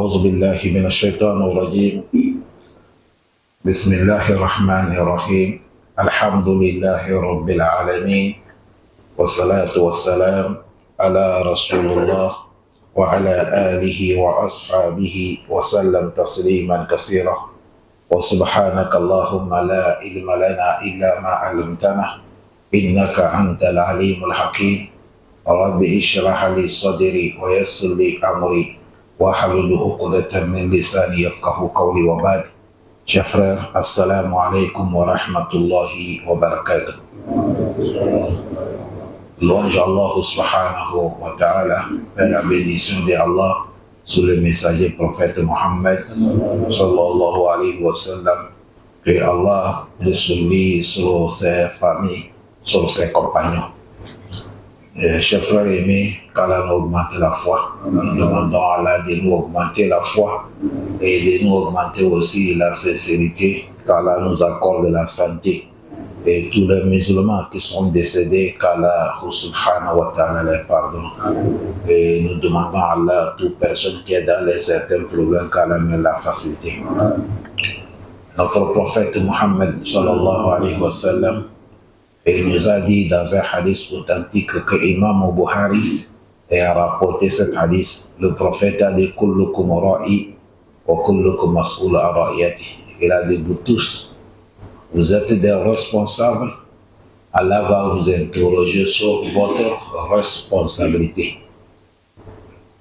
أعوذ بالله من الشيطان الرجيم. بسم الله الرحمن الرحيم. الحمد لله رب العالمين، والصلاة والسلام على رسول الله وعلى آله وأصحابه وسلم تسليما كثيرا. وسبحانك اللهم لا علم لنا إلا ما علمتنا إنك أنت العليم الحكيم. رب اشرح لي صدري ويسر لي أمري واحلل عقدة من لساني يفقه قولي وبعد. Chers frères, assalamu alaikum wa rahmatullahi wa barakatuh. Louange Allah subhanahu wa ta'ala, et la bénédiction d'Allah sur le messager prophète Mohammed sallallahu alayhi wa sallam, que Allah le sur lui, sur ses familles, sur ses compagnons. Chers frères aimés, qu'Allah nous augmente la foi. Nous demandons à Allah de nous augmenter la foi et de nous augmenter aussi la sincérité, qu'Allah nous accorde la santé. Et tous les musulmans qui sont décédés, qu'Allah subhanahu wa ta'ala les pardonne. Et nous demandons à Allah, toute personne qui est dans certains problèmes, qu'Allah me la facilité. Notre prophète Mohammed sallallahu alayhi wa sallam, il nous a dit dans un hadith authentique que Imam Bukhari a rapporté cet hadith. Le prophète a dit kullukum ra'i wa kullukum mas'ul an ra'iyati. Il a dit vous tous, vous êtes des responsables. Allah va vous interroger sur votre responsabilité.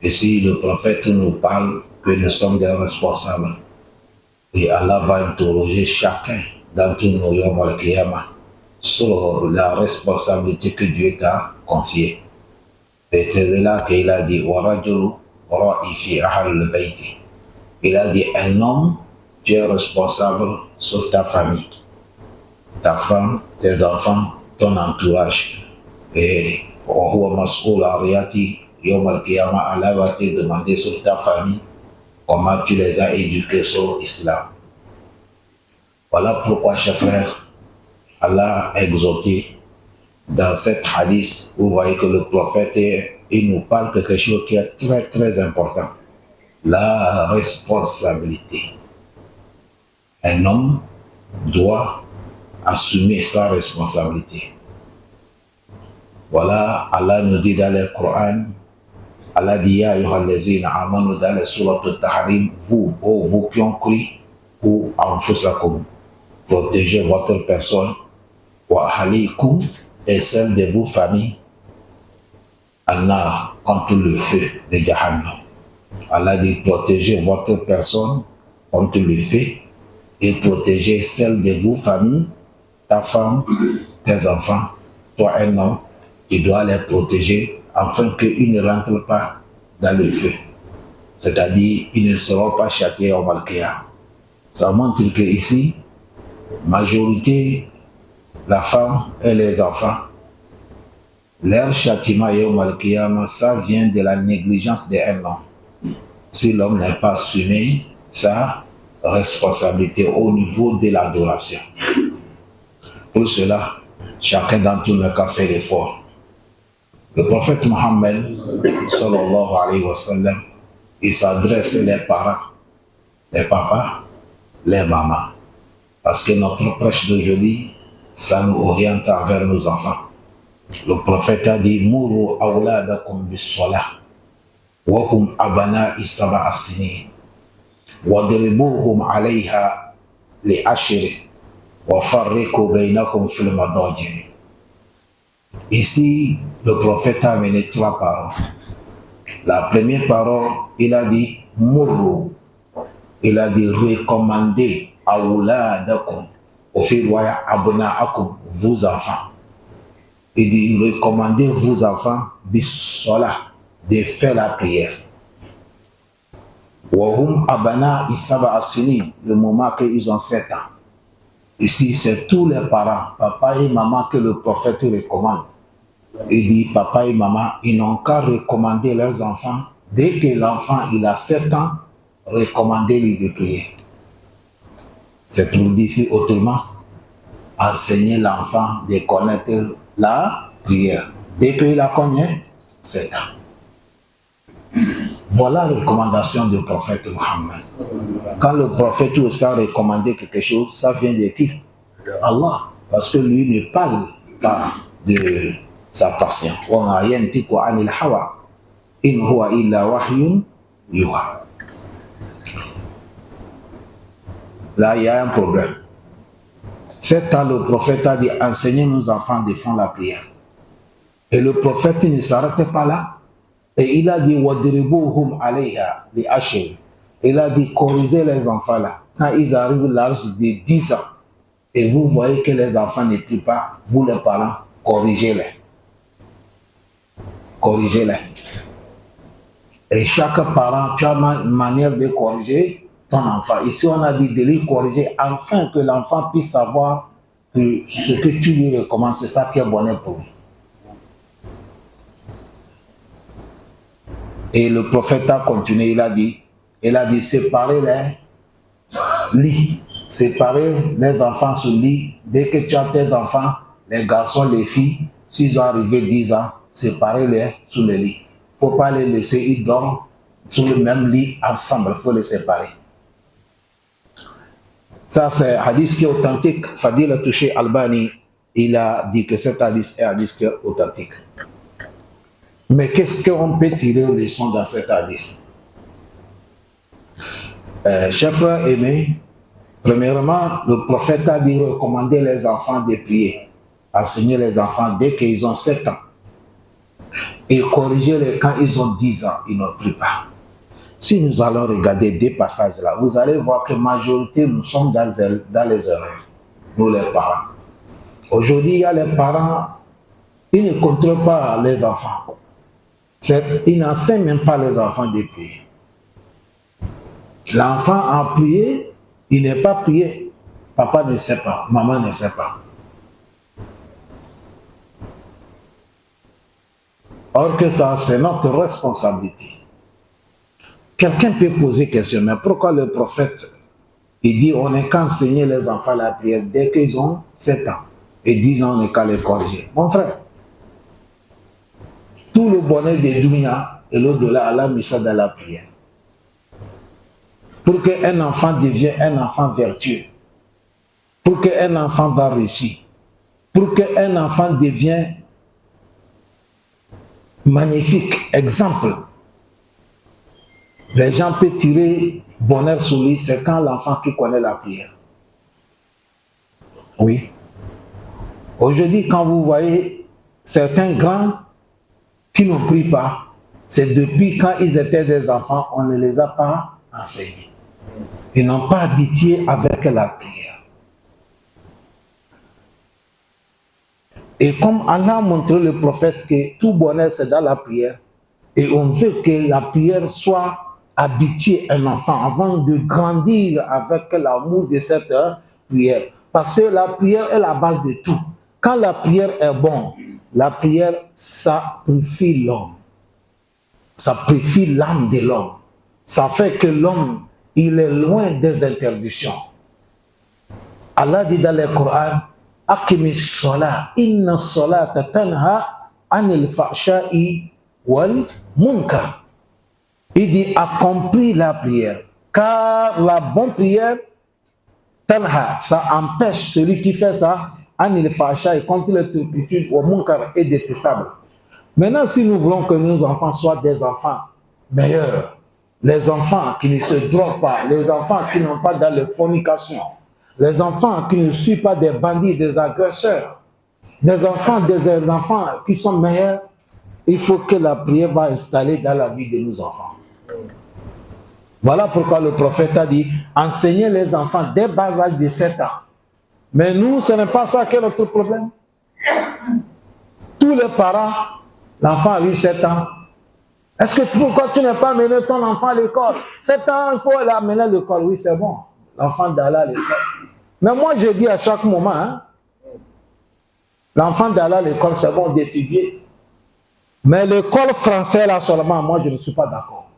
Ici, le prophète nous parle que nous sommes des responsables. Et Allah va interroger chacun d'entre nous yawm al-qiyamah sur la responsabilité que Dieu t'a confiée. Et c'est de là qu'il a dit il a dit un homme, tu es responsable sur ta famille, ta femme, tes enfants, ton entourage. Et Allah va te demander sur ta famille comment tu les as éduqués sur l'islam. Voilà pourquoi, chers frères, Allah a exhorté dans cet hadith. Vous voyez que le prophète, il nous parle de quelque chose qui est très très important. La responsabilité. Un homme doit assumer sa responsabilité. Voilà, Allah nous dit dans le Coran, Allah dit ya ayyuhallazina amanu dans la sourate Al-Tahrim, vous qui ont cru, ou anfusakum, protégez votre personne, wa ahlikum, et celle de vos familles, Allah contre le feu de Jahannam. Allah dit protégez votre personne contre le feu et protégez celle de vos familles, ta femme, tes enfants, toi un homme, tu dois les protéger afin qu'ils ne rentrent pas dans le feu. C'est-à-dire, ils ne seront pas châtiés au Malkia. Ça montre que ici, majorité, la femme et les enfants, leur châtiment yawm al-qiyamah, ça vient de la négligence d'un homme. Si l'homme n'a pas assumé sa responsabilité au niveau de l'adoration. Pour cela, chacun d'entre nous a fait l'effort. Le prophète Mohammed sallallahu alayhi wa sallam, il s'adresse aux parents, les papas, les mamans. Parce que notre prêche d'aujourd'hui, ça nous oriente vers nos enfants. Le prophète a dit Mourou awladakum bis-salah wa hum abana'i sab'a sinin wadribuhum 'alayha li ashri wa farriqu bainahum fil madaji. Ici, le prophète a amené trois paroles. La première parole, il a dit Mourou. Il a dit recommandez awladakum, au fait, vos enfants. Il dit recommandez vos enfants bis-salah, de faire la prière. Wahum abana isaba asini, le moment qu'ils ont 7 ans. Ici, c'est tous les parents, papa et maman, que le prophète recommande. Il dit papa et maman, ils n'ont qu'à recommander leurs enfants. Dès que l'enfant il a 7 ans, recommandez-lui de prier. C'est pour dire ici autrement, enseigner l'enfant de connaître la prière. Dès qu'il a combien? 7 ans. Voilà la recommandation du prophète Mohammed. Quand le prophète aussi a recommandé quelque chose, ça vient de qui? Allah. Parce que lui ne parle pas de sa passion. In huwa illa wahyun yuha. Là, il y a un problème. C'est quand le prophète a dit enseignez nos enfants de faire la prière. Et le prophète ne s'arrêtait pas là. Et il a dit wadribuhum alayha li ashir. Il a dit corrigez les enfants là. Quand ils arrivent à l'âge de 10 ans, et vous voyez que les enfants ne plient pas, vous les parents, corrigez-les. Corrigez-les. Et chaque parent, tu as une manière de corriger ton enfant. Ici, on a dit de lui corriger afin que l'enfant puisse savoir que ce que tu lui recommandes, c'est ça qui est bon pour lui. Et le prophète a continué, il a dit séparez les lits, séparez les enfants sur le lit. Dès que tu as tes enfants, les garçons, les filles, s'ils ont arrivé 10 ans, séparez-les sur le lit. Il ne faut pas les laisser, ils dorment sur le même lit ensemble, il faut les séparer. Ça, c'est un hadith qui est authentique. Fadil Touché Albani, il a dit que cet hadith est un hadith qui est authentique. Mais qu'est-ce qu'on peut tirer les leçons dans cet hadith? Chers frères aimés, premièrement, le prophète a dit recommander les enfants de prier, enseigner les enfants dès qu'ils ont 7 ans, et corriger les quand ils ont 10 ans, ils ne prient pas. Si nous allons regarder des passages là, vous allez voir que la majorité, nous sommes dans les erreurs, nous les parents. Aujourd'hui, il y a les parents, ils ne contrôlent pas les enfants. Ils n'enseignent même pas les enfants de prier. L'enfant a prié, il n'est pas prié. Papa ne sait pas, maman ne sait pas. Or que ça, c'est notre responsabilité. Quelqu'un peut poser question, mais pourquoi le prophète, il dit on n'est qu'à enseigner les enfants la prière dès qu'ils ont 7 ans et 10 ans, on n'est qu'à les corriger. Mon frère, tout le bonheur de Dunia et l'au-delà, Allah met ça dans la prière. Pour qu'un enfant devienne un enfant vertueux, pour qu'un enfant va réussir, pour qu'un enfant devienne magnifique, exemple. Les gens peuvent tirer bonheur sur lui, c'est quand l'enfant qui connaît la prière. Oui. Aujourd'hui, quand vous voyez certains grands qui ne prient pas, c'est depuis quand ils étaient des enfants, on ne les a pas enseignés. Ils n'ont pas habitué avec la prière. Et comme Allah a montré le prophète que tout bonheur c'est dans la prière, et on veut que la prière soit habituée un enfant avant de grandir avec l'amour de cette prière. Parce que la prière est la base de tout. Quand la prière est bonne, la prière, ça purifie l'homme. Ça purifie l'âme de l'homme. Ça fait que l'homme, il est loin des interdictions. Allah dit dans le Coran, Akimi Salah, Inna Salah tanha anil fahsha'i wal munkar. Il dit accomplis la prière, car la bonne prière, tanha, ça empêche celui qui fait ça, anil fahsha'i, contre les turpitudes, wal munkar est détestable. Maintenant, si nous voulons que nos enfants soient des enfants meilleurs, les enfants qui ne se droguent pas, les enfants qui n'ont pas dans les fornications, les enfants qui ne suivent pas des bandits, des agresseurs, des enfants qui sont meilleurs, il faut que la prière va installer dans la vie de nos enfants. Voilà pourquoi le prophète a dit, enseignez les enfants dès bas âge de 7 ans. Mais nous, ce n'est pas ça qui est notre problème. Tous les parents, l'enfant a eu 7 ans. Est-ce que pourquoi tu n'as pas mené ton enfant à l'école? 7 ans, il faut l'amener à l'école. Oui, c'est bon. L'enfant d'aller à l'école. Mais moi, je dis à chaque moment, hein, l'enfant d'aller à l'école, c'est bon d'étudier. Mais l'école française, là seulement, moi, je ne suis pas d'accord.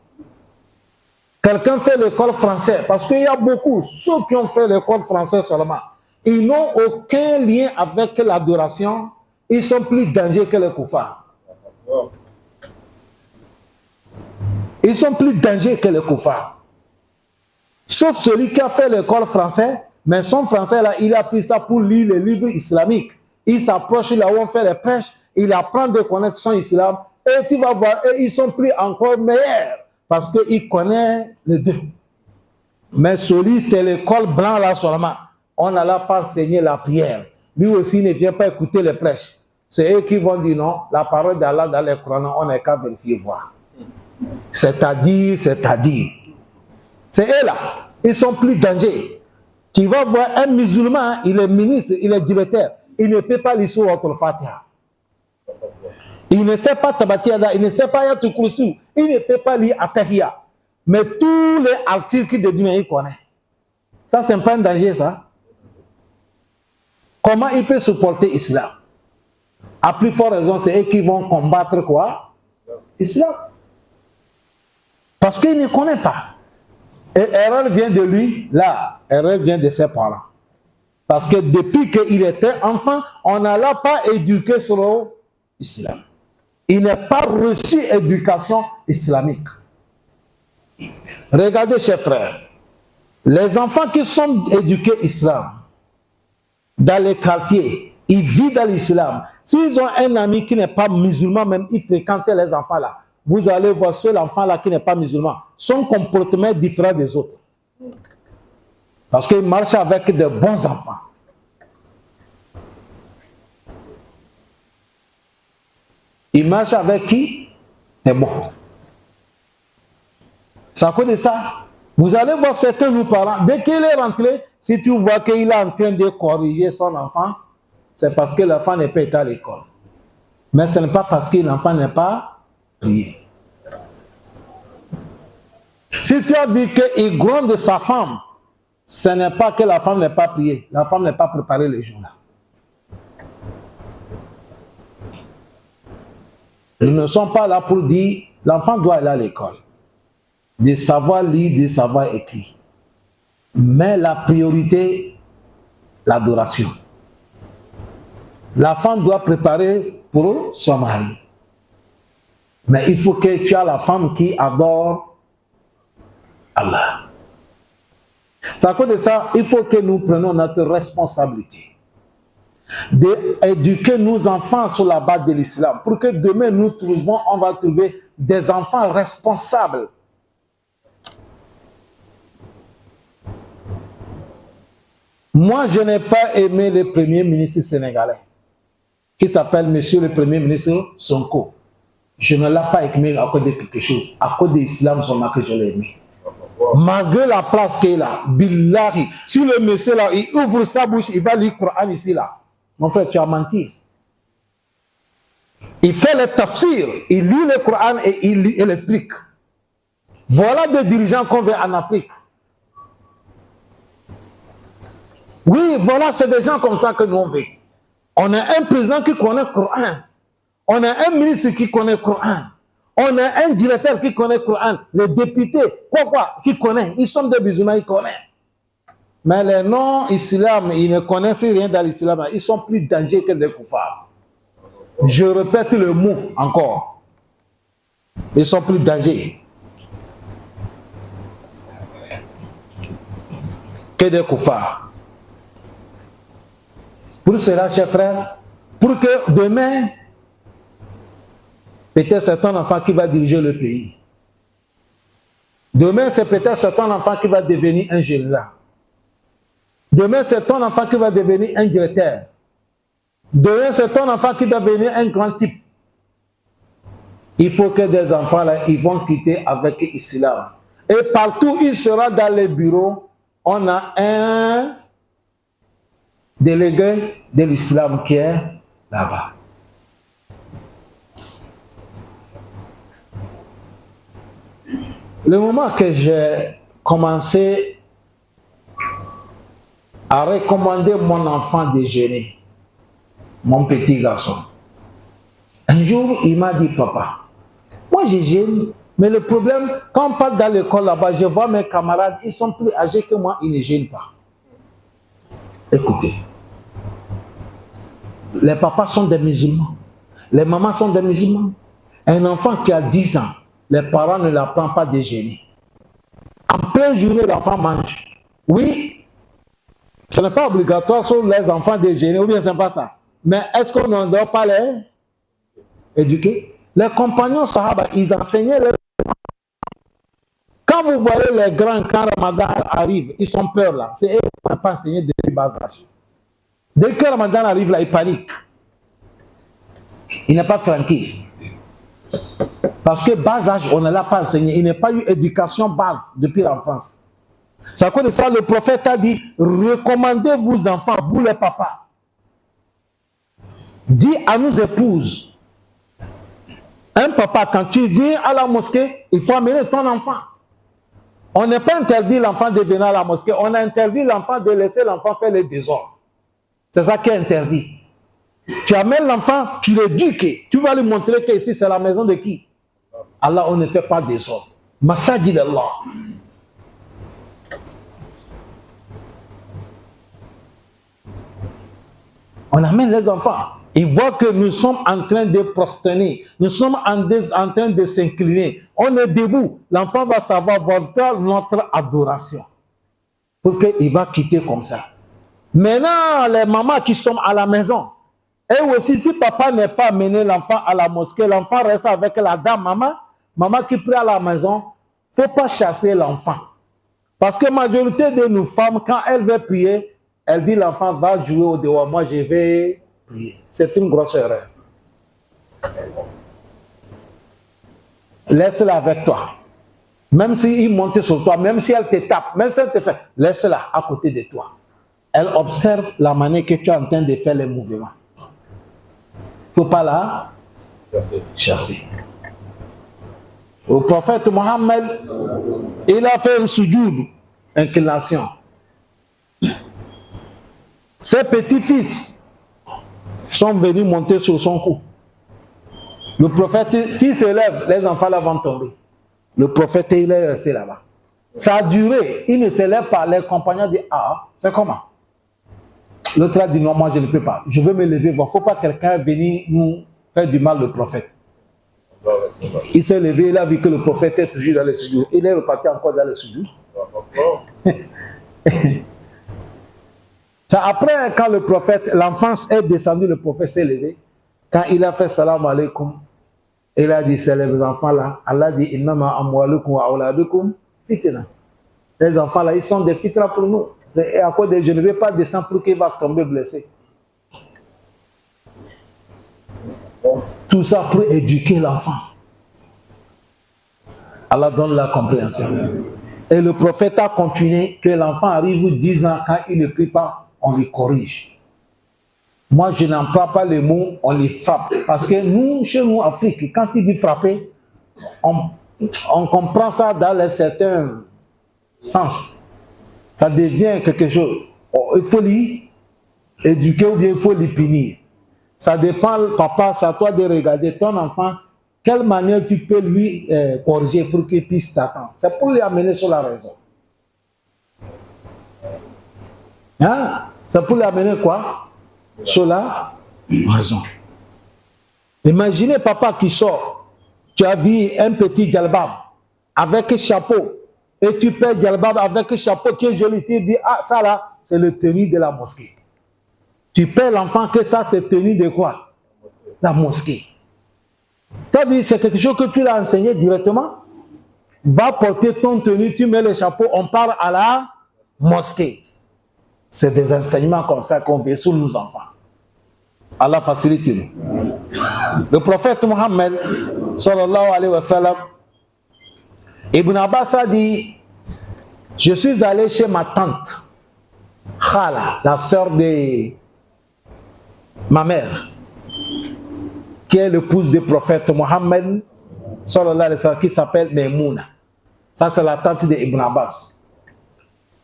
Quelqu'un fait l'école française, parce qu'il y a beaucoup, ceux qui ont fait l'école française seulement, ils n'ont aucun lien avec l'adoration, ils sont plus dangereux que les koufars. Ils sont plus dangereux que les koufars. Sauf celui qui a fait l'école française, mais son français là, il a pris ça pour lire les livres islamiques. Il s'approche là où on fait les prêches, il apprend de connaître son islam, et tu vas voir, et ils sont plus encore meilleurs, parce qu'il connaît les deux. Mais celui, c'est l'école blanc là seulement. On n'allait pas enseigner la prière. Lui aussi ne vient pas écouter les prêches. C'est eux qui vont dire non, la parole d'Allah dans les Coran, on n'est qu'à vérifier voir. C'est-à-dire. C'est eux là, ils sont plus dangereux. Tu vas voir un musulman, il est ministre, il est directeur, il ne peut pas lire sur votre Fatiha. Il ne sait pas Tabatiada, il ne sait pas Yatul Kursi, il ne peut pas lire Atahia. Mais tous les articles de Dieu, il connaît. Ça, c'est pas un danger, ça. Comment il peut supporter l'islam? À plus forte raison, c'est eux qui vont combattre quoi? L'islam. Parce qu'il ne connaît pas. Et l'erreur vient de lui, là, l'erreur vient de ses parents. Parce que depuis qu'il était enfant, on n'allait pas éduquer sur l'islam. Il n'a pas reçu éducation islamique. Regardez, chers frères, les enfants qui sont éduqués islam, dans les quartiers, ils vivent dans l'islam. S'ils ont un ami qui n'est pas musulman, même ils fréquentent les enfants là, vous allez voir seul enfant là qui n'est pas musulman, son comportement est différent des autres. Parce qu'il marche avec de bons enfants. Il marche avec qui? Des bons. C'est à cause de ça. Vous allez voir certains nous parents, dès qu'il est rentré, si tu vois qu'il est en train de corriger son enfant, c'est parce que l'enfant n'est pas été à l'école. Mais ce n'est pas parce que l'enfant n'est pas prié. Si tu as vu qu'il gronde de sa femme, ce n'est pas que la femme n'est pas priée. La femme n'est pas préparée les jours là. Ils ne sont pas là pour dire l'enfant doit aller à l'école. De savoir lire, de savoir écrire. Mais la priorité, l'adoration. La femme doit préparer pour son mari. Mais il faut que tu aies la femme qui adore Allah. C'est à cause de ça, il faut que nous prenions notre responsabilité d'éduquer nos enfants sur la base de l'islam pour que demain on va trouver des enfants responsables. Moi, je n'ai pas aimé le premier ministre sénégalais qui s'appelle Monsieur le Premier ministre Sonko. Je ne l'ai pas aimé à cause de quelque chose. À cause de l'islam seulement que je l'ai aimé. Malgré la place qu'il a, billahi, si le monsieur là, il ouvre sa bouche, il va lire le Coran ici là. Mon frère, tu as menti. Il fait le tafsir, il lit le Coran et il explique. Voilà des dirigeants qu'on veut en Afrique. Oui, voilà, c'est des gens comme ça que nous on veut. On a un président qui connaît le Coran. On a un ministre qui connaît le Coran. On a un directeur qui connaît le Coran. Les députés, qui connaissent. Ils sont des musulmans, ils connaissent. Mais les non-islam, ils ne connaissent rien dans l'islam. Ils sont plus dangereux que des koufars. Je répète le mot encore. Ils sont plus dangereux que des koufars. Pour cela, chers frères, pour que demain, peut-être c'est ton enfant qui va diriger le pays. Demain, c'est peut-être ton enfant qui va devenir un général. Demain, c'est ton enfant qui va devenir un directeur. Demain, c'est ton enfant qui va devenir un grand type. Il faut que des enfants, là, ils vont quitter avec l'islam. Et partout, il sera dans les bureaux, on a un délégué de l'islam qui est là-bas. Le moment que j'ai commencé à recommander mon enfant de jeûner, mon petit garçon, un jour, il m'a dit, papa, moi je jeûne, mais le problème, quand on parle dans l'école là-bas, je vois mes camarades, ils sont plus âgés que moi, ils ne jeûnent pas. Écoutez, les papas sont des musulmans, les mamans sont des musulmans. Un enfant qui a 10 ans, les parents ne l'apprennent pas déjeuner. En pleine journée, l'enfant mange. Oui, ce n'est pas obligatoire sur les enfants déjeuner, ou bien c'est pas ça. Mais est-ce qu'on ne doit pas les éduquer? Les compagnons sahaba, ils enseignaient les... Quand vous voyez les grands, quand Ramadan arrive, ils sont peur là. C'est eux qui n'ont pas enseigné depuis bas âge. Dès que Ramadan arrive là, ils paniquent. Il n'est pas tranquille. Parce que bas âge, on ne l'a pas enseigné. Il n'a pas eu éducation base depuis l'enfance. C'est à cause de ça, le prophète a dit, recommandez vos enfants, vous les papas. Dis à nos épouses, un papa, quand tu viens à la mosquée, il faut amener ton enfant. On n'est pas interdit l'enfant de venir à la mosquée, on a interdit l'enfant de laisser l'enfant faire les désordres. C'est ça qui est interdit. Tu amènes l'enfant, tu l'éduques, tu vas lui montrer que ici c'est la maison de qui? Allah, on ne fait pas désordre. Masajid Allah. On amène les enfants. Ils voient que nous sommes en train de prosterner. Nous sommes en train de s'incliner. On est debout. L'enfant va savoir voir notre adoration. Pour qu'il va quitter comme ça. Maintenant, les mamans qui sont à la maison, et aussi, si papa n'est pas amené l'enfant à la mosquée, l'enfant reste avec la dame, maman qui prie à la maison, il ne faut pas chasser l'enfant. Parce que la majorité de nos femmes, quand elles veulent prier, elle dit l'enfant va jouer au dehors, moi je vais prier. C'est une grosse erreur. Laisse-la avec toi. Même s'il monte sur toi, même si elle te tape, même si elle te fait, laisse-la à côté de toi. Elle observe la manière que tu es en train de faire les mouvements. Il ne faut pas la chasser. Le prophète Mohammed, il a fait un sujoud, inclination. Ses petits-fils sont venus monter sur son cou. Le prophète, s'il se lève, les enfants là vont tomber. Le prophète, il est resté là-bas. Ça a duré. Il ne se lève pas. Les compagnons disent, ah, c'est comment? L'autre a dit, non, moi je ne peux pas. Je veux me lever. Il ne faut pas quelqu'un venir nous faire du mal, le prophète. Il s'est levé, il a vu que le prophète est toujours dans les sujous. Il est reparti encore dans les sujous. Après, quand le prophète, l'enfance est descendue, le prophète s'est levé. Quand il a fait salam alaikum, il a dit, c'est les enfants là. Allah dit, innama amwalukum wa auladukum fitna. Les enfants là, ils sont des fitras pour nous. Et à cause de je ne vais pas descendre pour qu'il va tomber blessé. Tout ça pour éduquer l'enfant. Allah donne la compréhension. Et le prophète a continué que l'enfant arrive 10 ans, quand il ne prie pas, on lui corrige. Moi, je n'emploie pas le mot, on les frappe. Parce que nous, chez nous, en Afrique, quand il dit frapper, on comprend ça dans un certain sens. Ça devient quelque chose. Il faut lui éduquer ou bien il faut lui punir. Ça dépend, papa, c'est à toi de regarder ton enfant, quelle manière tu peux lui corriger pour qu'il puisse t'attendre. C'est pour lui amener sur la raison. Hein? C'est pour lui amener quoi? Sur la raison. Imaginez papa qui sort. Tu as vu un petit djalbab avec un chapeau. Et tu perds djalbab avec un chapeau qui est joli. Tu dis, ah ça là, c'est le tenue de la mosquée. Tu perds l'enfant que ça c'est tenue de quoi? La mosquée. Tu as vu, c'est quelque chose que tu l'as enseigné directement. Va porter ton tenue, tu mets le chapeau, on part à la mosquée. C'est des enseignements comme ça qu'on fait sur nos enfants. Allah facilite nous. Le prophète Mohammed, sallallahu alayhi wa sallam, Ibn Abbas a dit, je suis allé chez ma tante, Khala, la sœur de ma mère, qui est l'épouse du prophète Mohammed, sallallahu alayhi wa sallam, qui s'appelle Maimouna. Ça, c'est la tante de Ibn Abbas.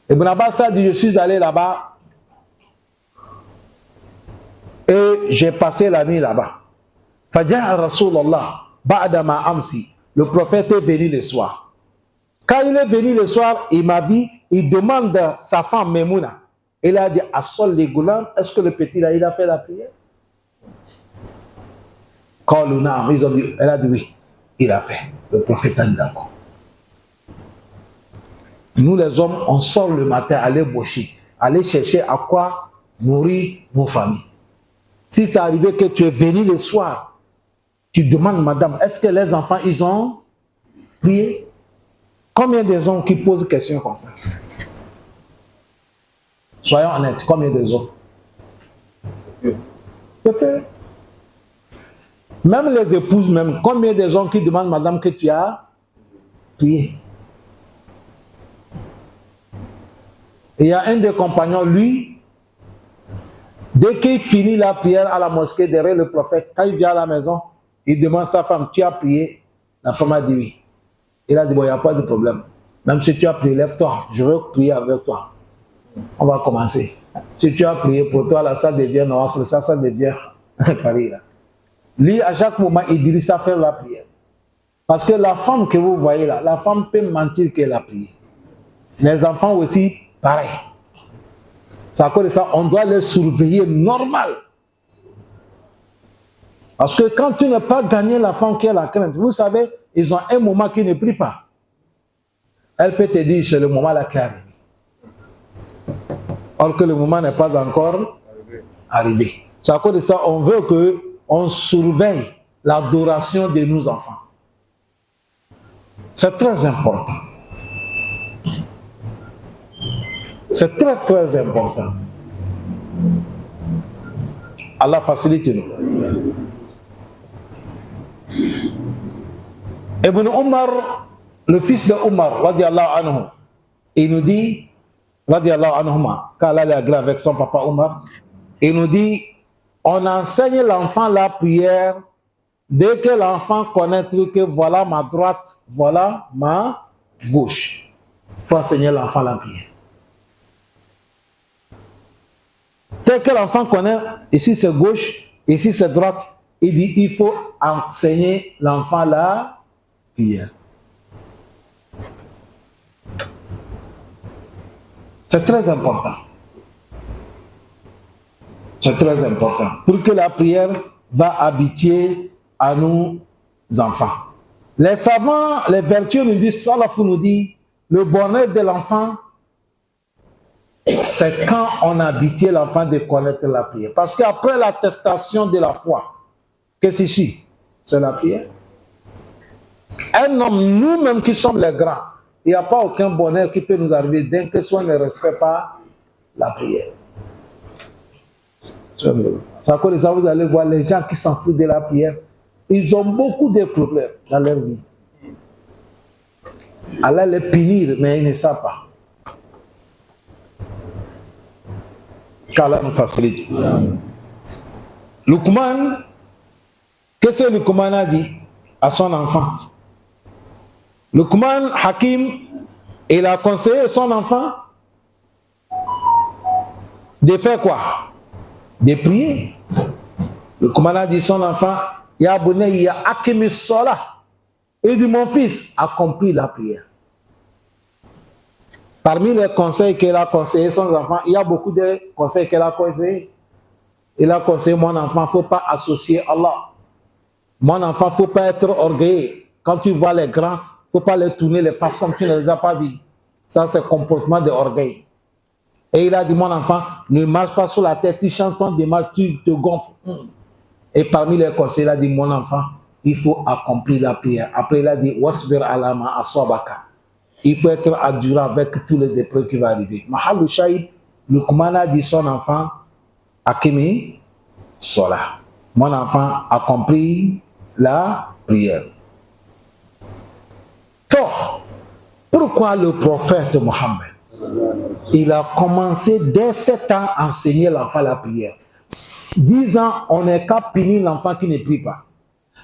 Ibn Abbas a dit, je suis allé là-bas et j'ai passé la nuit là-bas. Faja'a Rasulallah, ba'dama amsi. Le prophète est venu le soir. Quand il est venu le soir, il m'a vu, il demande à sa femme Maimouna. Il a dit, Assol les goulam, est-ce que le petit là, il a fait la prière? Quand ils ont dit, elle a dit oui, il a fait. Le prophète a dit d'accord. Nous les hommes, on sort le matin, aller boucher, aller chercher à quoi nourrir nos familles. Si ça arrivait que tu es venu le soir, tu demandes, madame, est-ce que les enfants, ils ont prié? Combien de hommes qui posent des questions comme ça? Soyons honnêtes, combien de hommes? Peut-être. Même les épouses, même, combien de gens qui demandent, madame, que tu as prié? Et il y a un des compagnons, lui, dès qu'il finit la prière à la mosquée derrière le prophète, quand il vient à la maison, il demande à sa femme, tu as prié? La femme a dit oui. Il a dit, bon, il n'y a pas de problème. Même si tu as prié, lève-toi, je veux prier avec toi. On va commencer. Si tu as prié pour toi, la salle devient noire, ça devient farine. Lui, à chaque moment, il dirige à faire la prière. Parce que la femme que vous voyez là, la femme peut mentir qu'elle a prié. Les enfants aussi, pareil. C'est à cause de ça, on doit les surveiller normal. Parce que quand tu n'as pas gagné la femme qui a la crainte, vous savez, ils ont un moment qui ne prie pas. Elle peut te dire, c'est le moment là qui arrive. Or que le moment n'est pas encore arrivé. C'est à cause de ça, on veut qu'on surveille l'adoration de nos enfants. C'est très important. C'est très très important. Allah facilite nous. Ibn Omar, le fils de Omar, radiallahu anhu, il nous dit, radiallahu anhuma, car Allah est agréé avec son papa Omar, il nous dit, on enseigne l'enfant la prière dès que l'enfant connaît que voilà ma droite, voilà ma gauche. Il faut enseigner l'enfant la prière. Dès que l'enfant connaît, ici c'est gauche, ici c'est droite, il dit il faut enseigner l'enfant la prière. C'est très important. C'est très important. Pour que la prière va habituer à nos enfants. Les savants, les vertus nous disent, Salafou nous dit, le bonheur de l'enfant, c'est quand on a habitué l'enfant de connaître la prière. Parce qu'après l'attestation de la foi, qu'est-ce que c'est ici? C'est la prière. Un homme, nous-mêmes qui sommes les grands, il n'y a pas aucun bonheur qui peut nous arriver dès que soit ne respecte pas la prière. C'est à cause de ça, vous allez voir les gens qui s'en foutent de la prière. Ils ont beaucoup de problèmes dans leur vie. Allah les punir, mais ils ne savent pas. Qu'Allah nous facilite. Luqman, qu'est-ce que Luqman a dit à son enfant? Luqman Hakim, il a conseillé à son enfant de faire quoi? De prier. Luqman a dit à son enfant, Ya bunayya akimis salah. Il dit, mon fils, accomplis la prière. Parmi les conseils qu'il a conseillé son enfant, il y a beaucoup de conseils qu'il a conseillé. Il a conseillé, mon enfant, il ne faut pas associer Allah. Mon enfant, il ne faut pas être orgueilleux. Quand tu vois les grands, il ne faut pas les tourner les faces comme tu ne les as pas vus. Ça, c'est comportement de orgueil. Et il a dit, mon enfant, ne marche pas sur la tête, tu chantes ton démarche, tu te gonfles. Et parmi les conseils, il a dit, mon enfant, il faut accomplir la prière. Après, il a dit, wasbir alama aswabaka. Il faut être endurant avec tous les épreuves qui vont arriver. Mahal Shahid, Luqman a dit son enfant, Akimi Sola. Mon enfant accomplit la prière. Donc, pourquoi le prophète Mohammed, il a commencé dès 7 ans à enseigner l'enfant la prière. 10 ans, on n'est qu'à punir l'enfant qui ne prie pas.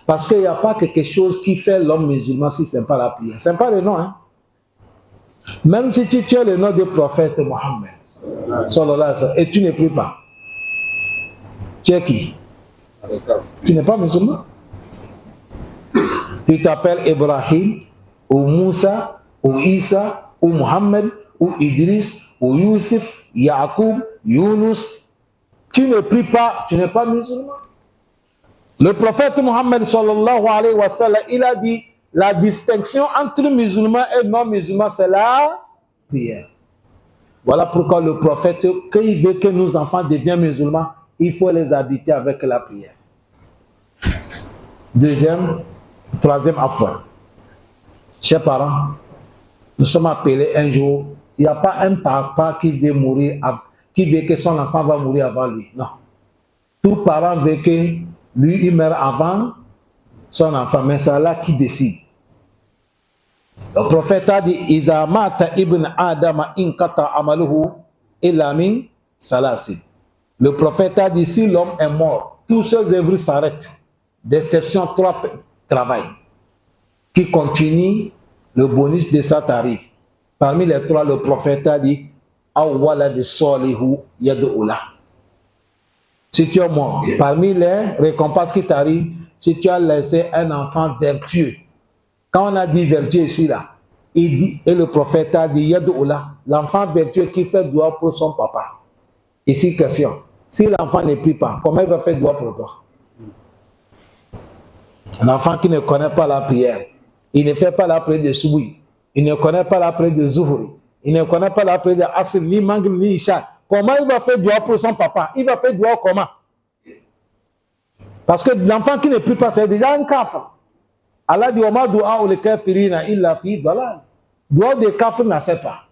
Parce qu'il n'y a pas quelque chose qui fait l'homme musulman si ce n'est pas la prière. Ce n'est pas le nom, hein. Même si tu as le nom du prophète Mohammed, et tu ne pries pas, tu es qui? Tu n'es pas musulman. Tu t'appelles Ibrahim, ou Moussa, ou Isa, ou Mohammed, ou Idris, ou Youssef, Yacoub, Yunus. Tu ne pries pas, tu n'es pas musulman. Le prophète Mohammed sallallahu alayhi wa sallam, il a dit, la distinction entre musulmans et non-musulmans, c'est la prière. Voilà pourquoi le prophète, quand il veut que nos enfants deviennent musulmans, il faut les habiter avec la prière. Troisième affaire. Chers parents, nous sommes appelés un jour, il n'y a pas un papa qui veut mourir, qui veut que son enfant va mourir avant lui. Non. Tout parent veut que lui, il meurt avant son enfant, mais c'est Allah qui décide. Le prophète a dit, Iza mata ibn Adam inkata amaluhu illa min salasin. Le prophète a dit, si l'homme est mort, tous ses œuvres s'arrêtent, d'exception 3 travail qui continue, le bonus de ça t'arrive. Parmi les 3, le prophète a dit, awwala de solihu yad'ula. Si tu es mort, parmi les récompenses qui t'arrivent, si tu as laissé un enfant vertueux. Quand on a dit vertueux ici, là, il dit, et le prophète a dit, yad'ula, l'enfant vertueux qui fait doigt pour son papa. Ici, question. Si l'enfant ne prie pas, comment il va faire doigt pour toi? Un enfant qui ne connaît pas la prière, il ne fait pas la prière de Souboui, il ne connaît pas la prière de Zuhuri, il ne connaît pas la prière de Asr, ni Maghrib, ni Isha. Comment il va faire doigt pour son papa? Il va faire doigt comment? Parce que l'enfant qui ne prie pas, c'est déjà un kafir. Allah dit, Oma doua ou le kafirina illa fi dalal. Doigt de kafir n'accepte pas.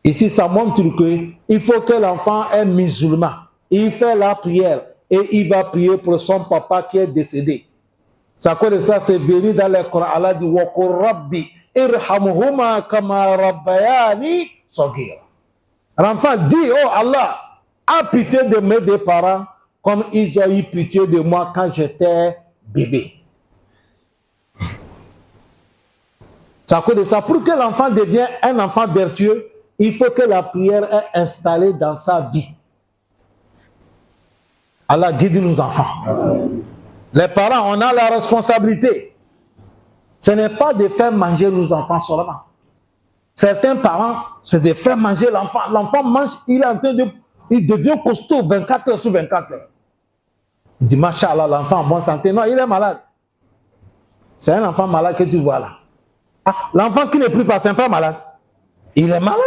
Ici, ça montre qu'il faut que l'enfant est musulman. Il fait la prière et il va prier pour son papa qui est décédé. Ça cause de ça, c'est venu dans le Coran. Allah dit, wa qur rabbi irhamhuma kama rabbayani saghira. L'enfant dit, oh Allah, a pitié de mes deux parents comme ils ont eu pitié de moi quand j'étais bébé. Ça cause de ça, pour que l'enfant devienne un enfant vertueux, il faut que la prière est installée dans sa vie. Allah guide nos enfants. Les parents, on a la responsabilité. Ce n'est pas de faire manger nos enfants seulement. Certains parents, c'est de faire manger l'enfant. L'enfant mange, il devient costaud 24 heures sur 24 heures. Il dit, Masha'Allah, l'enfant en bonne santé. Non, il est malade. C'est un enfant malade que tu vois là. Ah, l'enfant qui ne prie pas, c'est pas malade. Il est malade.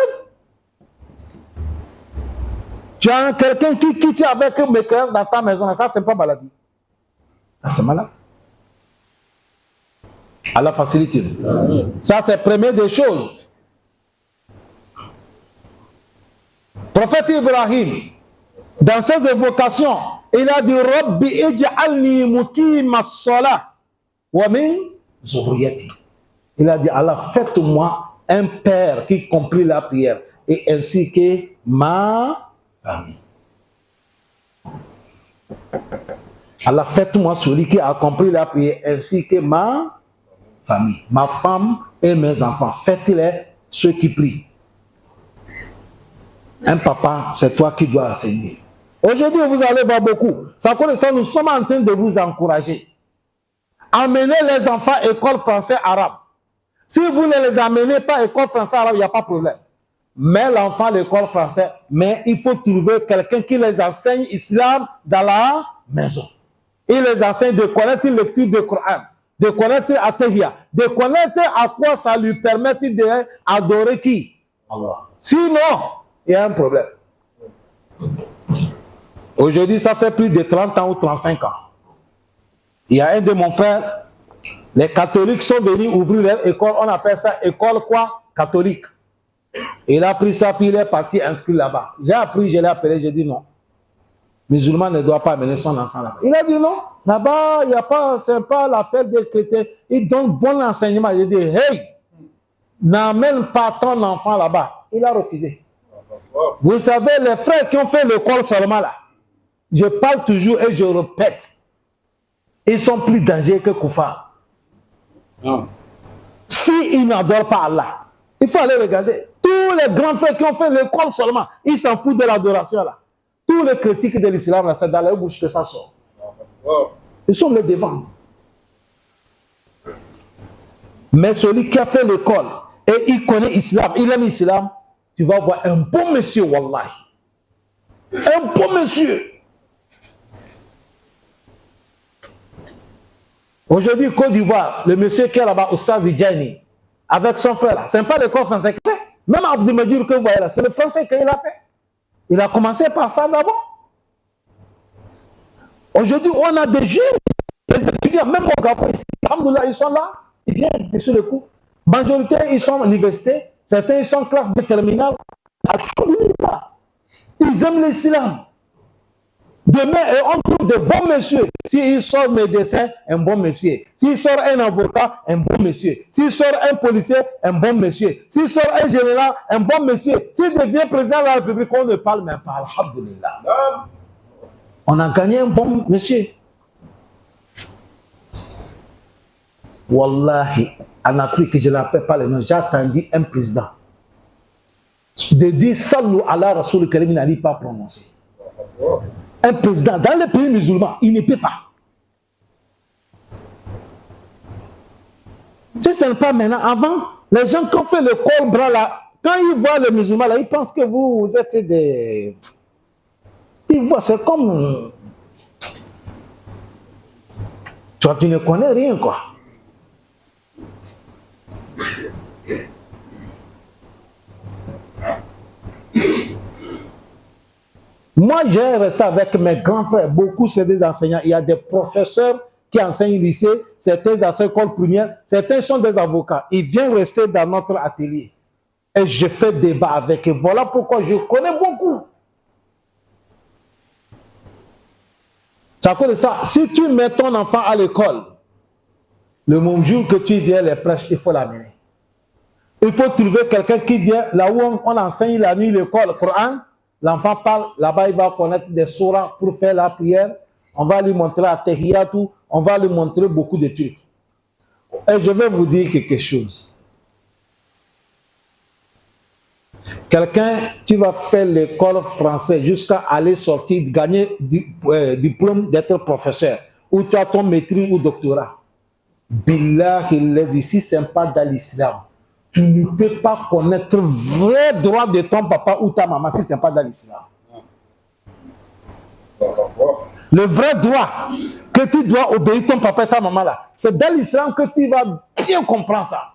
Tu as quelqu'un qui quitte avec mes cœurs dans ta maison, ça c'est pas maladie. Ça c'est malade. Allah facilite. Ça c'est la première des choses. Prophète Ibrahim, dans ses évocations, il a dit Rabbi ij'alni muqima as-salah wa min zurriyati. Il a dit Allah, faites-moi un père qui comprit la prière et ainsi que ma famille. Allah, faites-moi celui qui a compris la prière ainsi que ma famille, ma femme et mes enfants. Faites-les ceux qui prient. Un papa, c'est toi qui dois enseigner. Aujourd'hui, vous allez voir beaucoup. Ça cause ça, nous sommes en train de vous encourager. Amenez les enfants à l'école français-arabe. Si vous ne les amenez pas à l'école français-arabe, il n'y a pas de problème. Mais l'enfant à l'école française, mais il faut trouver quelqu'un qui les enseigne l'islam dans la maison. Il les enseigne de connaître le lecture du Coran, de connaître Atahiyya, de connaître à quoi ça lui permet d'adorer qui? Allah. Sinon, il y a un problème. Aujourd'hui, ça fait plus de 30 ans ou 35 ans. Il y a un de mon frère, les catholiques sont venus ouvrir leur école, on appelle ça école quoi? Catholique. Il a pris sa fille, il est parti inscrire là-bas. J'ai appris, je l'ai appelé, j'ai dit non. Musulman ne doit pas amener son enfant là-bas. Il a dit non, là-bas, il n'y a pas, c'est pas l'affaire des chrétiens. Il donne bon enseignement. J'ai dit, hey, n'amène pas ton enfant là-bas. Il a refusé. Vous savez, les frères qui ont fait l'école seulement là, je parle toujours et je répète, ils sont plus dangereux que Koufa. S'ils n'adorent pas Allah, il faut aller regarder. Tous les grands frères qui ont fait l'école seulement, ils s'en foutent de l'adoration là. Tous les critiques de l'islam, c'est dans leur bouche que ça sort. Ils sont les devant. Mais celui qui a fait l'école et il connaît l'islam, il aime l'islam, tu vas voir un bon monsieur, wallahi. Un bon monsieur. Aujourd'hui, Côte d'Ivoire, le monsieur qui est là-bas, Oustaz Djani, avec son frère, là, ce n'est pas l'école français qui fait. Même Abdelmadir que vous voyez là, c'est le français qu'il a fait. Il a commencé par ça d'abord. Aujourd'hui, on a des jeunes, des étudiants, même au Gabon ici, alhamdoulilah, ils sont là, ils viennent sur le coup. Majorité, ils sont à l'université, certains, ils sont en classe de terminale. Alhamdoulilah, ils aiment l'islam. Demain, on trouve de bons messieurs. S'il sort médecin, un bon monsieur. S'il sort un avocat, un bon monsieur. S'il sort un policier, un bon monsieur. S'il sort un général, un bon monsieur. S'il devient président de la République, on ne parle même pas. Alhamdulillah. On a gagné un bon monsieur. Wallahi, en Afrique, je ne l'appelle pas le nom. J'ai attendu un président de dire Sallu ala Rasoul Karim, il n'allait pas prononcer. Un président dans les pays musulmans, il ne peut pas. Si ce n'est pas maintenant, avant, les gens qui ont fait le col bras là, quand ils voient les musulmans là, ils pensent que vous êtes des... Ils voient, c'est comme... Toi, tu ne connais rien, quoi. Moi, j'ai resté avec mes grands frères. Beaucoup, c'est des enseignants. Il y a des professeurs qui enseignent au lycée. Certains enseignent école primaire. Certains sont des avocats. Ils viennent rester dans notre atelier. Et je fais débat avec eux. Voilà pourquoi je connais beaucoup. C'est à cause de ça. Si tu mets ton enfant à l'école, le même jour que tu viens les prêches, il faut l'amener. Il faut trouver quelqu'un qui vient là où on enseigne la nuit l'école, le Coran. L'enfant parle, là-bas il va connaître des sourates pour faire la prière. On va lui montrer la Tahiyatou, on va lui montrer beaucoup de trucs. Et je vais vous dire quelque chose. Quelqu'un, tu vas faire l'école française jusqu'à aller sortir, gagner du diplôme d'être professeur, ou tu as ton maîtrise ou doctorat. Billahi, les ici, ce n'est pas dans l'islam. Tu ne peux pas connaître le vrai droit de ton papa ou ta maman si ce n'est pas dans l'islam. Le vrai droit que tu dois obéir ton papa et ta maman là, c'est dans l'islam que tu vas bien comprendre ça.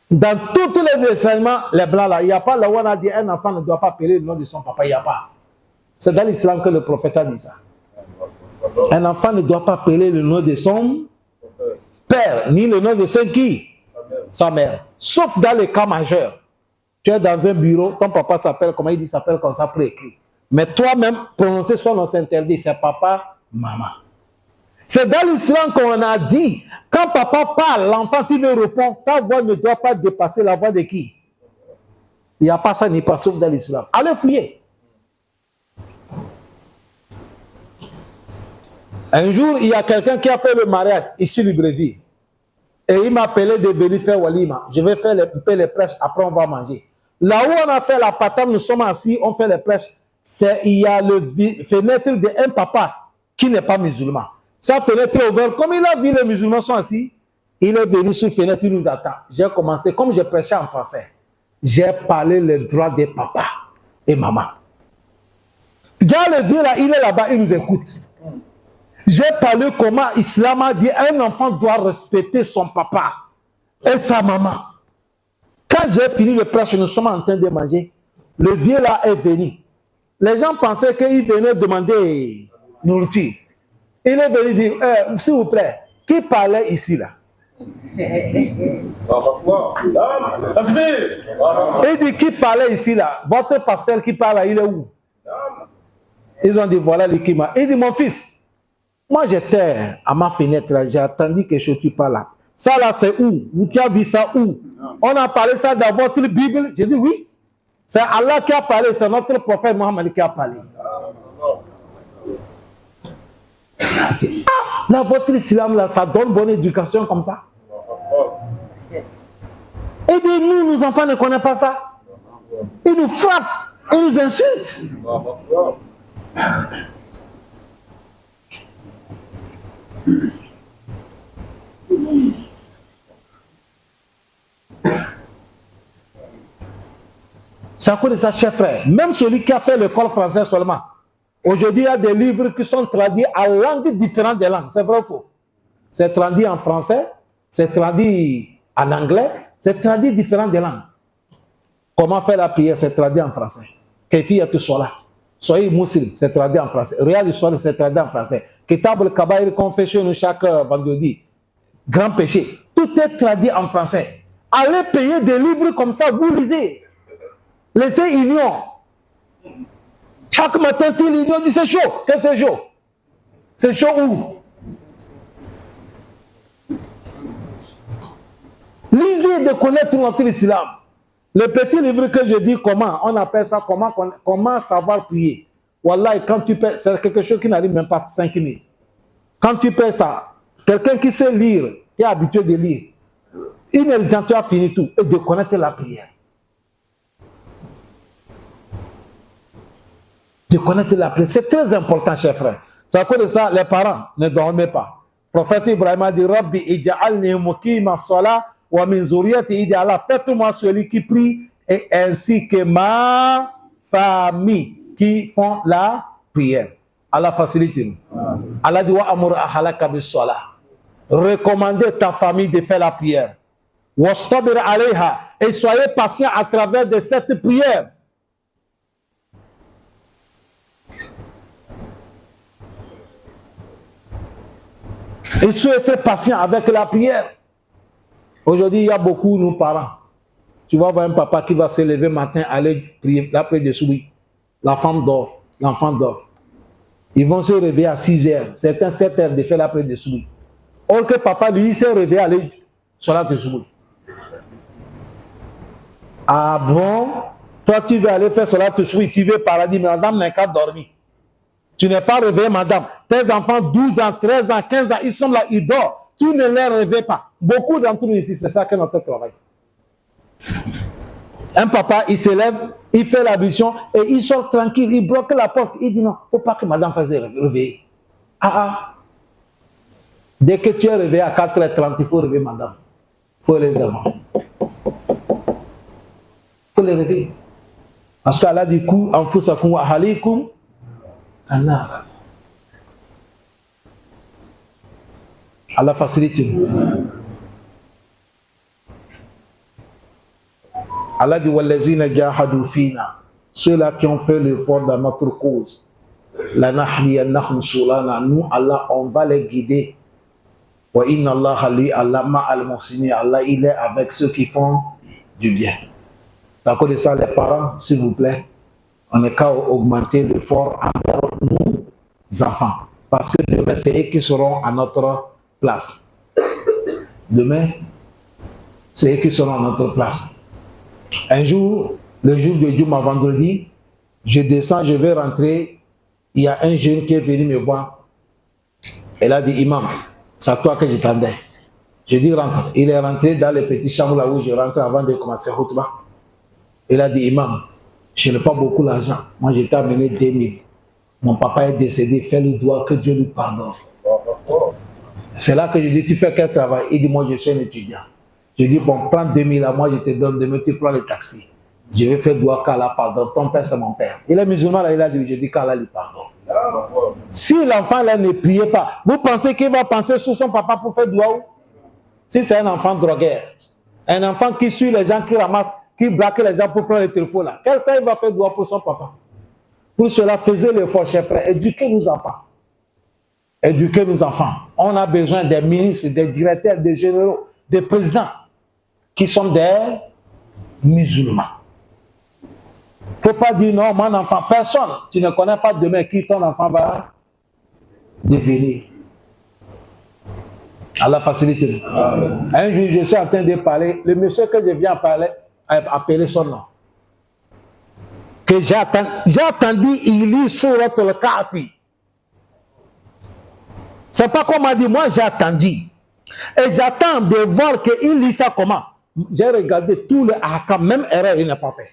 Dans tous les enseignements, les blancs là, il n'y a pas là où on a dit un enfant ne doit pas appeler le nom de son papa, il n'y a pas. C'est dans l'islam que le prophète a dit ça. Un enfant ne doit pas appeler le nom de son père, ni le nom de son qui? Sa mère. Sauf dans les cas majeurs. Tu es dans un bureau, ton papa s'appelle, comment il dit, s'appelle comme ça pour écrire. Mais toi-même, prononcer son nom, c'est interdit. C'est papa, maman. C'est dans l'islam qu'on a dit, quand papa parle, l'enfant, il me répond, ta voix ne doit pas dépasser la voix de qui? Il n'y a pas ça ni pas sauf dans l'islam. Allez fouiller. Un jour, il y a quelqu'un qui a fait le mariage ici, Libreville. Et il m'a appelé de venir faire Walima. Je vais faire les prêches, après on va manger. Là où on a fait la patame, nous sommes assis, on fait les prêches. Il y a le fenêtre d'un papa qui n'est pas musulman. Sa fenêtre est ouverte. Comme il a vu les musulmans sont assis, il est venu sur la fenêtre, il nous attend. J'ai commencé, comme je prêchais en français, j'ai parlé les droits des papas et maman. Regarde le vieux là, il est là-bas, il nous écoute. J'ai parlé comment l'islam a dit un enfant doit respecter son papa et sa maman. Quand j'ai fini le prêche, nous sommes en train de manger. Le vieux là est venu. Les gens pensaient qu'il venait demander nourriture. Il est venu dire, s'il vous plaît, qui parlait ici là? Il dit, qui parlait ici là? Votre pasteur qui parle là, il est où? Ils ont dit, voilà l'équipement. Il dit, mon fils, moi j'étais à ma fenêtre là, j'ai attendu que je ne pas là. Ça là c'est où? Vous avez vu ça où? On a parlé ça dans votre Bible? J'ai dit oui. C'est Allah qui a parlé, c'est notre prophète Mohammed qui a parlé. Là, votre islam là, ça donne bonne éducation comme ça. Et dit, nous, nos enfants ne connaissent pas ça. Ils nous frappent, ils nous insultent. C'est à cause de ça, chers frères. Même celui qui a fait l'école française seulement, Aujourd'hui, il y a des livres qui sont traduits à langues différentes des langues. C'est vrai ou faux? C'est traduit en français, c'est traduit en anglais, c'est traduit différentes des langues. Comment faire la prière? C'est traduit en français. Kayfiyatu Salah. Soyez musulman, c'est traduit en français. Riyad al-Salah, c'est traduit en français. Kitab al-Kabair qu'on fait chez nous chaque vendredi. Grand péché. Tout est traduit en français. Allez payer des livres comme ça, vous lisez. Laissez union. Chaque matin, tu lis, on dit c'est chaud. Qu'est-ce que c'est chaud? C'est chaud où? Lisez de connaître notre islam. Le petit livre que je dis, comment on appelle ça, comment savoir prier. Wallah, quand tu paies, c'est quelque chose qui n'arrive même pas à 5 000. Quand tu paies ça, quelqu'un qui sait lire, qui est habitué de lire, une heure de temps, tu as fini tout, et de connaître la prière. De connaître la prière, c'est très important, chers frères. C'est à cause de ça, les parents ne dormaient pas. Le prophète Ibrahim a dit, Rabbi, ija'alni muqima salat wa min zuriyati ida'ala. Faites-moi celui qui prie, et ainsi que ma famille qui font la prière. Allah facilite-nous. Allah dit, wa amur ahalaka bis salat. Recommandez ta famille de faire la prière. Wastabir alayha. Et soyez patient à travers de cette prière. Et soyez patient avec la prière. Aujourd'hui, il y a beaucoup de nos parents. Tu vas voir un papa qui va se lever matin, aller prier, la prière de souris. La femme dort, l'enfant dort. Ils vont se réveiller à 6 heures, certains 7 heures de faire la prière de souris. Or que papa, lui, s'est réveillé à aller sur la de souris. Ah bon? Toi, tu veux aller faire sur la de souris, tu veux paradis, mais madame n'a qu'à dormir. Tu n'es pas réveillé, madame. Tes enfants, 12 ans, 13 ans, 15 ans, ils sont là, ils dorment. Tu ne les réveilles pas. Beaucoup d'entre nous ici, c'est ça que notre travail. Un papa, il se lève, il fait l'ablution et il sort tranquille, il bloque la porte. Il dit non, il ne faut pas que madame fasse réveiller. Dès que tu es réveillé à 4h30, il faut réveiller madame. Il faut les avoir. Il faut les réveiller. Parce qu'Allah dit, anfusakum wa ahalikum annar. Allah facilite. Allah dit wallazina jahadu fina. Ceux-là qui ont fait l'effort dans notre cause. La nahdiyannahum sulana. Nous, Allah, on va les guider. Wa inna Allah li Allah ma al-muhsinin. Allah, il est avec ceux qui font du bien. C'est à cause de ça, les parents, s'il vous plaît, on n'est qu'à augmenter l'effort envers nos enfants. Parce que demain, c'est eux qui seront à notre place. Demain, c'est eux qui seront à notre place. Un jour, le jour de Juma, vendredi, je descends, je vais rentrer. Il y a un jeune qui est venu me voir. Elle a dit, Imam, c'est à toi que j'attendais. Je dis, rentre. Il est rentré dans les petits chambres là où je rentre avant de commencer Khutbah. Il a dit, Imam, je n'ai pas beaucoup d'argent. Moi, je t'ai amené 2000. Mon papa est décédé, fais-le doigt, que Dieu lui pardonne. C'est là que je dis, tu fais quel travail? Il dit, moi, je suis un étudiant. Je dis, bon, prends 2000 à moi, je te donne 2000, tu prends le taxi. Je vais faire doigt qu'Allah pardonne. Ton père, c'est mon père. Il est musulman, là, il a dit, je dis qu'Allah lui pardonne. Si l'enfant, là, ne priait pas, vous pensez qu'il va penser sur son papa pour faire doigt? Si c'est un enfant drogueur, un enfant qui suit les gens, qui ramasse, qui braque les gens pour prendre le téléphone, là, quelqu'un va faire doigt pour son papa. Pour cela, faisez l'effort, chers frères, éduquez nos enfants. Éduquer nos enfants. On a besoin des ministres, des directeurs, des généraux, des présidents qui sont des musulmans. Il ne faut pas dire non, mon enfant, personne. Tu ne connais pas demain qui ton enfant va devenir. Allah facilite. Un jour, je suis en train de parler. Le monsieur que je viens appeler son nom. Que j'ai attendu, il lit Surat al-Kahfi. C'est pas qu'on m'a dit, moi j'ai attendu. Et j'attends de voir qu'il lit ça comment. J'ai regardé tous les ahkam, même erreur, il n'a pas fait.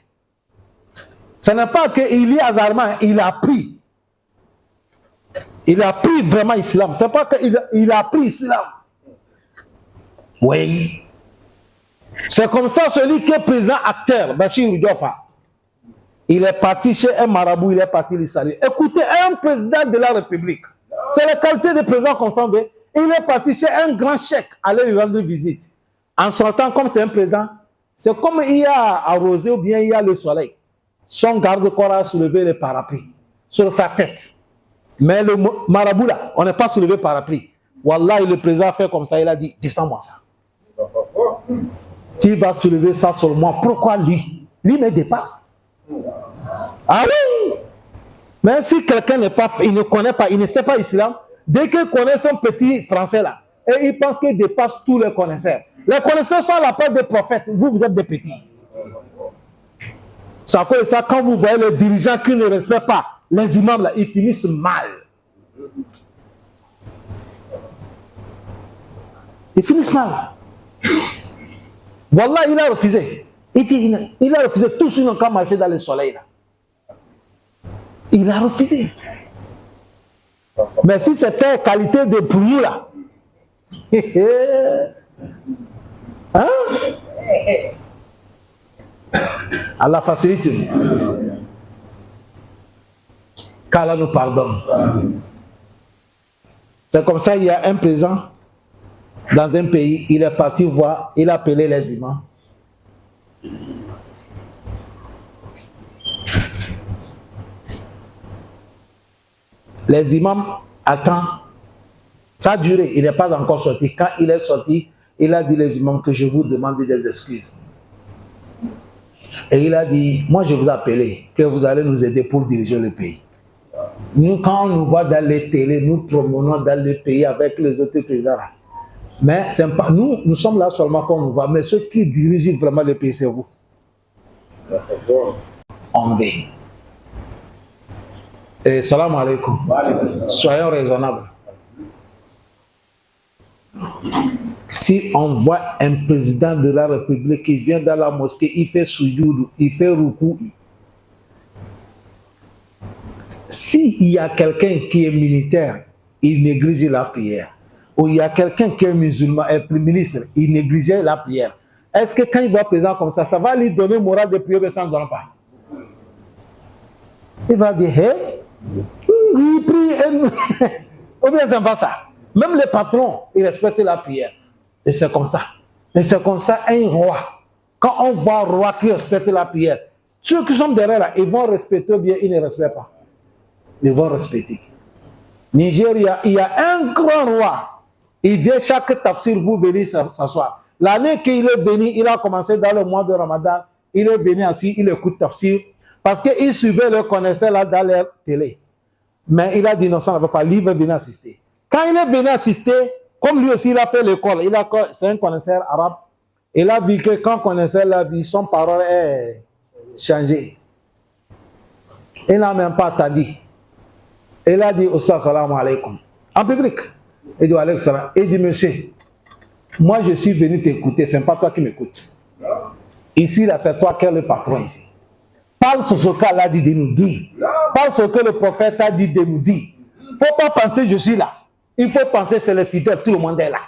Ce n'est pas qu'il lit hasardement, il a appris. Il a appris vraiment l'islam. Ce n'est pas qu'il a appris l'islam. Oui. C'est comme ça celui qui est président acteur, Bachir Diofa. Il est parti chez un marabout, il est parti lui saluer. Écoutez, un président de la République, c'est la qualité de président qu'on s'en veut. Il est parti chez un grand chèque, aller lui rendre visite. En sortant, comme c'est un président, c'est comme il y a arrosé ou bien il y a le soleil. Son garde-corps a soulevé le parapluie sur sa tête. Mais le marabout là, on n'est pas soulevé parapluie. Wallah, le président a fait comme ça, il a dit, descends-moi ça. Tu vas soulever ça sur moi. Pourquoi lui? Lui me dépasse. Ah oui! Mais si quelqu'un n'est pas, il ne connaît pas, il ne sait pas l'islam, dès qu'il connaît son petit français là, et il pense qu'il dépasse tous les connaisseurs. Les connaisseurs sont à la part des prophètes, vous êtes des petits. C'est à cause de ça, quand vous voyez les dirigeants qui ne respectent pas les imams là, ils finissent mal. Ils finissent mal. Wallah, il a refusé. Il a refusé. Tous ceux qui ont marché dans le soleil là. Il a refusé. Mais si c'était qualité de pour nous là. Hein? Allah facilite. Qu'Allah nous pardonne. C'est comme ça, il y a un président dans un pays, il est parti voir, il a appelé les imams. Les imams attendent. Ça a duré, il n'est pas encore sorti. Quand il est sorti, il a dit les imams que je vous demande des excuses. Et il a dit, moi je vous ai appelé, que vous allez nous aider pour diriger le pays. Nous, quand on nous voit dans les télés, nous promenons dans le pays avec les autres présidents. Mais pas, nous sommes là seulement quand on nous voit, mais ceux qui dirigent vraiment le pays, c'est vous. On veille. Et salam alaikum. Soyons raisonnables. Si on voit un président de la République qui vient dans la mosquée, il fait soujoud, il fait rukou. S'il y a quelqu'un qui est militaire, il néglige la prière. Ou il y a quelqu'un qui est musulman, un ministre, il néglige la prière. Est-ce que quand il voit un président comme ça va lui donner morale de prier, mais ça ne donne pas? Il va dire, hé, il prie, ou bien c'est pas ça. Même les patrons, ils respectent la prière. Et c'est comme ça. Et c'est comme ça, un roi. Quand on voit un roi qui respecte la prière, ceux qui sont derrière là, ils vont respecter ou bien ils ne respectent pas. Ils vont respecter. Nigeria, il y a un grand roi. Il vient chaque tafsir pour venir s'asseoir. L'année qu'il est venu, il a commencé dans le mois de Ramadan. Il est venu ainsi, il écoute tafsir. Parce qu'il suivait le connaisseur là dans la télé. Mais il a dit non, ça ne va pas. Lui, il veut venir assister. Quand il est venu assister, comme lui aussi, il a fait l'école. C'est un connaisseur arabe. Il a vu que quand connaisseur l'a vu, son parole est changée. Il n'a même pas attendu. Il a dit, salam alaikum. En public. Il dit, alaykum salam. Il dit, monsieur, moi je suis venu t'écouter, ce n'est pas toi qui m'écoutes. Ici, là, c'est toi qui es le patron ici. Parle sur ce qu'Allah a dit de nous dire. Parle sur ce que le prophète a dit de nous dire. Il ne faut pas penser que je suis là. Il faut penser que c'est les fidèles, tout le monde est là.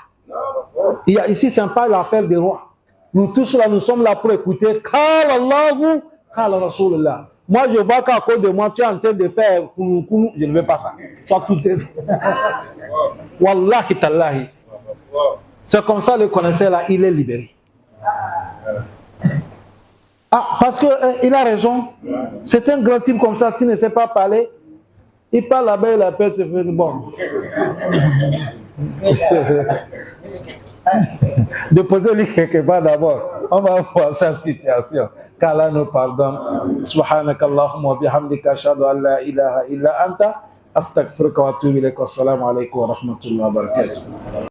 Ici, ce n'est pas l'affaire des rois. Nous tous là, nous sommes là pour écouter. Qala Allahu, qala Rasulullah. Moi, je vois qu'à cause de moi, tu es en train de faire kounou, je ne veux pas ça. Toi, tout est. Wallahi tallahi. C'est comme ça, le connaisseur là, il est libéré. Ah, parce qu'il a raison. C'est un grand type comme ça, qui ne sait pas parler. Il parle là-bas, il appelle, c'est bon. Déposez-lui quelque part d'abord. On va voir sa situation. Qu'Allah nous pardonne. Subhanakallahumma wa bihamdika ashhadu an la ilaha illa anta astaghfiruka wa atubu ilayk. Assalamu alaikum wa rahmatullahi wa barakatuh.